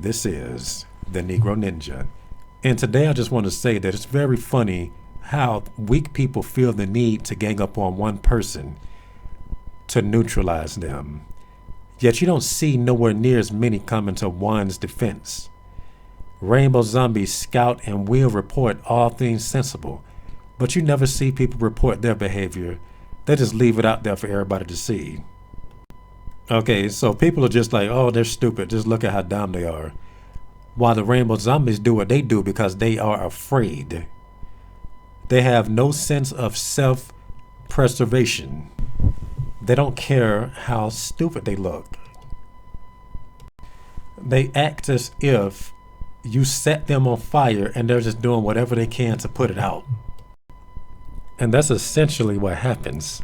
This is the Negro Ninja. And today I just want to say that it's very funny how weak people feel the need to gang up on one person to neutralize them. Yet you don't see nowhere near as many coming to one's defense. Rainbow zombies scout and will report all things sensible, but you never see people report their behavior. They just leave it out there for everybody to see. Okay, so people are just like, oh, they're stupid. Just look at how dumb they are. While the rainbow zombies do what they do because they are afraid. They have no sense of self-preservation. They don't care how stupid they look. They act as if you set them on fire and they're just doing whatever they can to put it out. And that's essentially what happens.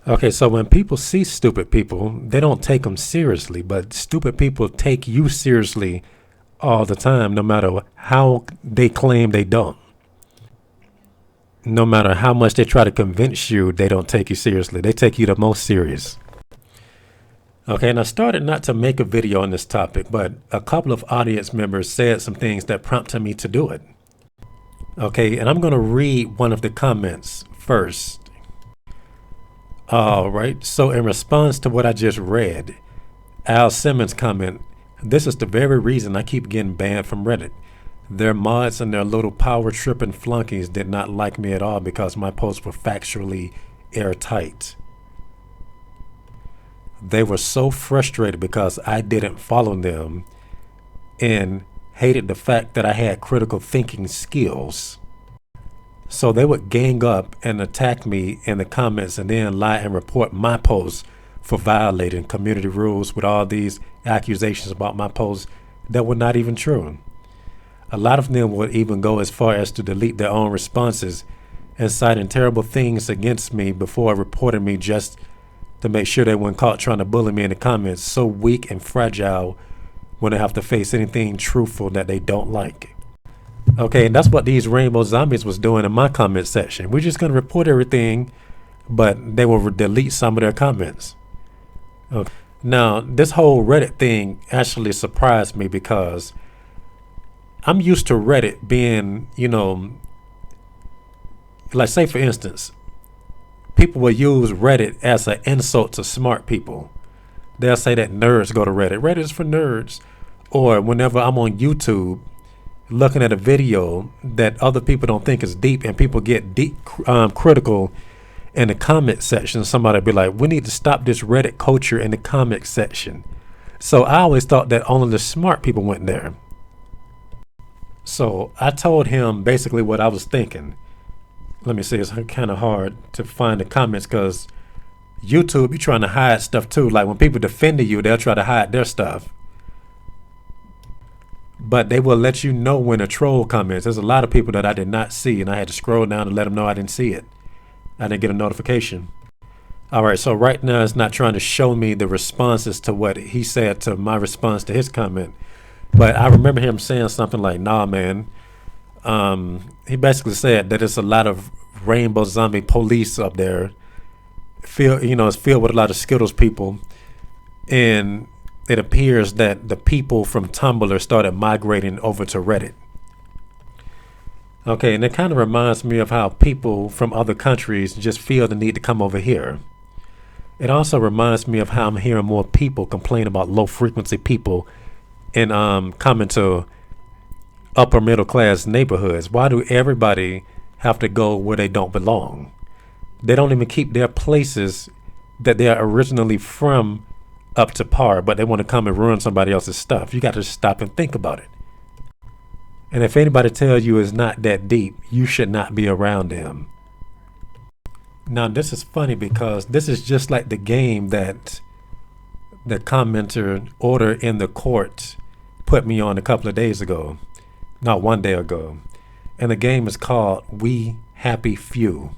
Okay, so when people see stupid people, they don't take them seriously, but stupid people take you seriously all the time, no matter how they claim they don't. No matter how much they try to convince you they don't take you seriously, they take you the most serious. Okay, and I started not to make a video on this topic, but a couple of audience members said some things that prompted me to do it. Okay, and I'm going to read one of the comments first. All right, so in response to what I just read, Al Simmons' comment, this is the very reason I keep getting banned from Reddit. Their mods and their little power tripping flunkies did not like me at all because my posts were factually airtight. They were so frustrated because I didn't follow them and hated the fact that I had critical thinking skills. So they would gang up and attack me in the comments and then lie and report my posts for violating community rules with all these accusations about my posts that were not even true. A lot of them would even go as far as to delete their own responses and citing terrible things against me before reporting me just to make sure they weren't caught trying to bully me in the comments. So weak and fragile when they have to face anything truthful that they don't like. Okay, and that's what these rainbow zombies was doing in my comment section. We're just going to report everything, but they will delete some of their comments. Okay. Now, this whole Reddit thing actually surprised me because I'm used to Reddit being, like say for instance, people will use Reddit as an insult to smart people. They'll say that nerds go to Reddit. Reddit is for nerds. Or whenever I'm on YouTube, looking at a video that other people don't think is deep and people get deep critical in the comment section, somebody be like, we need to stop this Reddit culture in the comment section. So I always thought that only the smart people went there. So I told him basically what I was thinking. Let me see, it's kind of hard to find the comments because YouTube, you're trying to hide stuff too. Like when people defend you, they'll try to hide their stuff. But they will let you know when a troll comments. There's a lot of people that I did not see, and I had to scroll down to let them know I didn't see it. I didn't get a notification. All right, so right now it's not trying to show me the responses to what he said to my response to his comment. But I remember him saying something like, nah, man. He basically said that it's a lot of rainbow zombie police up there. It's filled with a lot of Skittles people. And it appears that the people from Tumblr started migrating over to Reddit. Okay, and it kind of reminds me of how people from other countries just feel the need to come over here. It also reminds me of how I'm hearing more people complain about low frequency people in coming to upper middle class neighborhoods. Why do everybody have to go where they don't belong? They don't even keep their places that they are originally from up to par, but they want to come and ruin somebody else's stuff. You got to stop and think about it. And if anybody tells you it's not that deep, you should not be around them. Now, this is funny because this is just like the game that the commenter order in the court put me on a couple of days ago. Not one day ago. And the game is called We Happy Few.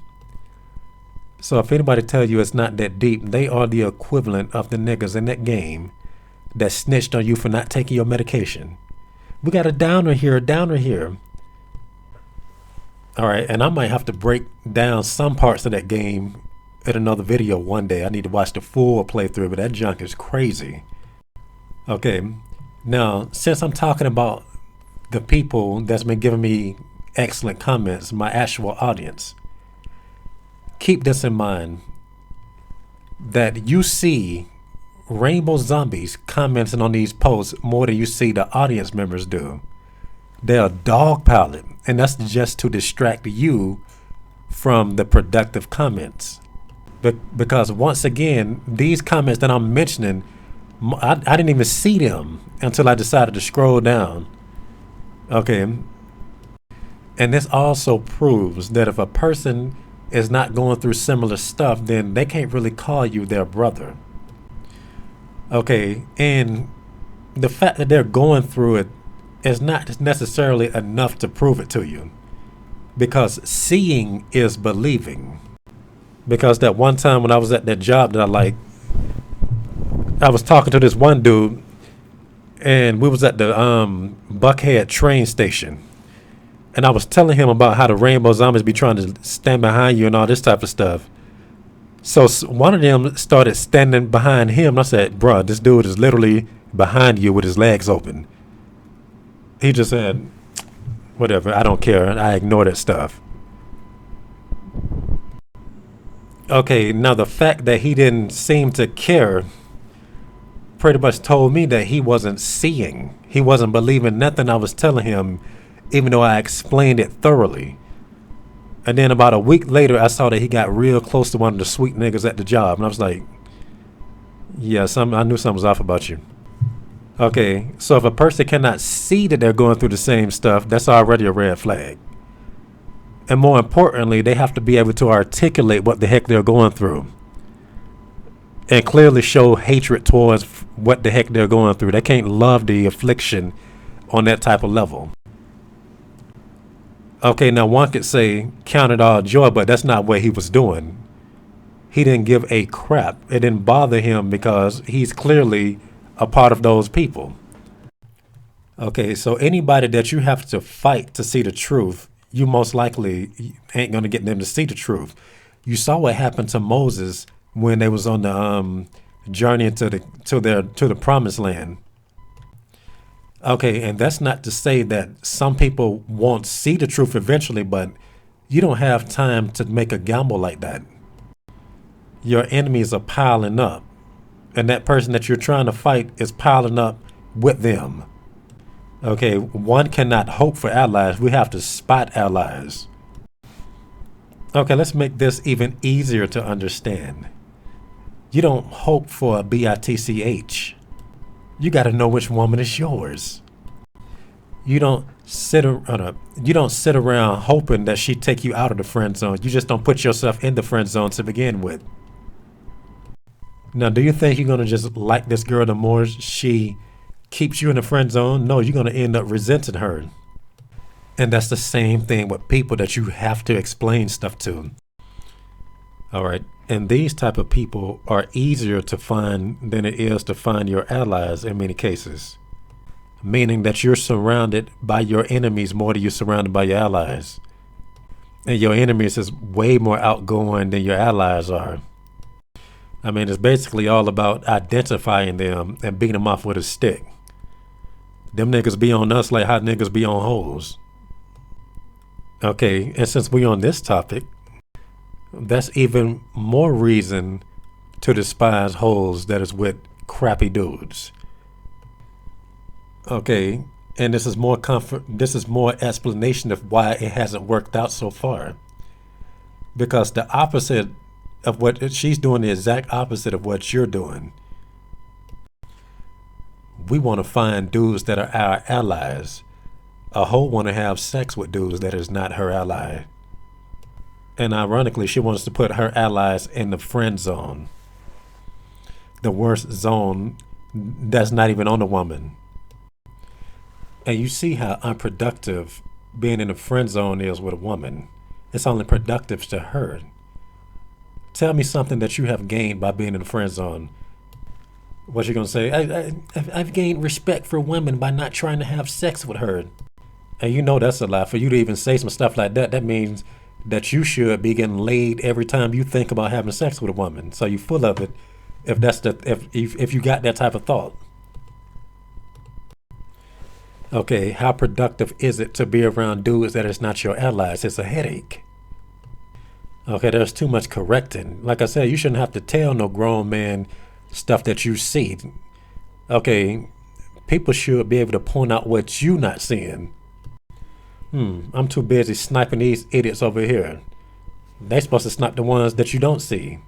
So if anybody tells you it's not that deep, they are the equivalent of the niggas in that game that snitched on you for not taking your medication. We got a downer here, a downer here. All right, and I might have to break down some parts of that game in another video one day. I need to watch the full playthrough, but that junk is crazy. Okay, Now, since I'm talking about the people that's been giving me excellent comments, my actual audience, keep this in mind that you see Rainbow Zombies commenting on these posts more than you see the audience members do. They're dogpiling, and that's just to distract you from the productive comments. Because once again, these comments that I'm mentioning, I didn't even see them until I decided to scroll down. Okay. And this also proves that if a person is not going through similar stuff, then they can't really call you their brother. Okay. And the fact that they're going through it is not necessarily enough to prove it to you, because seeing is believing. Because that one time when I was at that job that I like, I was talking to this one dude, and we was at the Buckhead train station, and I was telling him about how the Rainbow Zombies be trying to stand behind you and all this type of stuff. So one of them started standing behind him, and I said, "Bruh, this dude is literally behind you with his legs open." He just said, "Whatever, I don't care." And I ignored that stuff. Okay, now the fact that he didn't seem to care pretty much told me that he wasn't seeing. He wasn't believing nothing I was telling him, even though I explained it thoroughly. And then about a week later, I saw that he got real close to one of the sweet niggas at the job. And I was like, yeah, I knew something was off about you. Okay, so if a person cannot see that they're going through the same stuff, that's already a red flag. And more importantly, they have to be able to articulate what the heck they're going through and clearly show hatred towards what the heck they're going through. They can't love the affliction on that type of level. Okay, now one could say count it all joy, but that's not what he was doing. He didn't give a crap. It didn't bother him because he's clearly a part of those people. Okay, so anybody that you have to fight to see the truth, you most likely ain't going to get them to see the truth. You saw what happened to Moses when they was on the journey to the promised land. Okay, and that's not to say that some people won't see the truth eventually, but you don't have time to make a gamble like that. Your enemies are piling up, and that person that you're trying to fight is piling up with them. Okay, one cannot hope for allies. We have to spot allies. Okay, let's make this even easier to understand. You don't hope for a bitch. You got to know which woman is yours. You don't sit around hoping that she take you out of the friend zone. You just don't put yourself in the friend zone to begin with. Now, do you think you're going to just like this girl the more she keeps you in the friend zone? No, you're going to end up resenting her. And that's the same thing with people that you have to explain stuff to. All right. And these type of people are easier to find than it is to find your allies in many cases. Meaning that you're surrounded by your enemies more than you're surrounded by your allies. And your enemies is way more outgoing than your allies are. I mean, it's basically all about identifying them and beating them off with a stick. Them niggas be on us like how niggas be on hoes. Okay, and since we on this topic, that's even more reason to despise hoes that is with crappy dudes. Okay, and this is more explanation of why it hasn't worked out so far. Because the opposite of what she's doing, the exact opposite of what you're doing. We want to find dudes that are our allies. A hoe want to have sex with dudes that is not her ally. And ironically, she wants to put her allies in the friend zone. The worst zone that's not even on a woman. And you see how unproductive being in the friend zone is with a woman. It's only productive to her. Tell me something that you have gained by being in the friend zone. What you gonna say? I've gained respect for women by not trying to have sex with her. And you know that's a lie. For you to even say some stuff like that, that means that you should be getting laid every time you think about having sex with a woman. So you full of it if you got that type of thought. Okay, how productive is it to be around dudes that is not your allies? It's a headache. Okay, there's too much correcting. Like I said, you shouldn't have to tell no grown man stuff that you see. Okay, people should be able to point out what you not seeing. I'm too busy sniping these idiots over here. They supposed to snipe the ones that you don't see.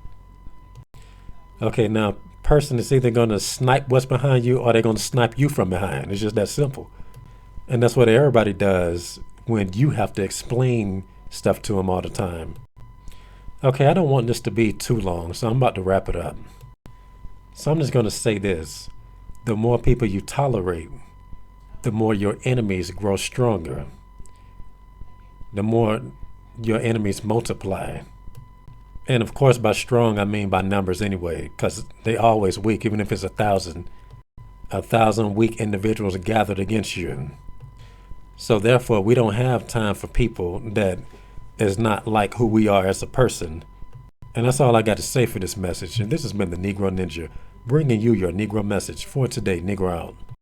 Okay, now person is either gonna snipe what's behind you or they're gonna snipe you from behind. It's just that simple. And that's what everybody does when you have to explain stuff to them all the time. Okay, I don't want this to be too long, so I'm about to wrap it up. So I'm just gonna say this. The more people you tolerate, the more your enemies grow stronger. The more your enemies multiply. And of course, by strong, I mean by numbers anyway, because they always weak, even if it's 1,000. 1,000 weak individuals gathered against you. So therefore, we don't have time for people that is not like who we are as a person. And that's all I got to say for this message. And this has been the Negro Ninja, bringing you your Negro message for today. Negro out.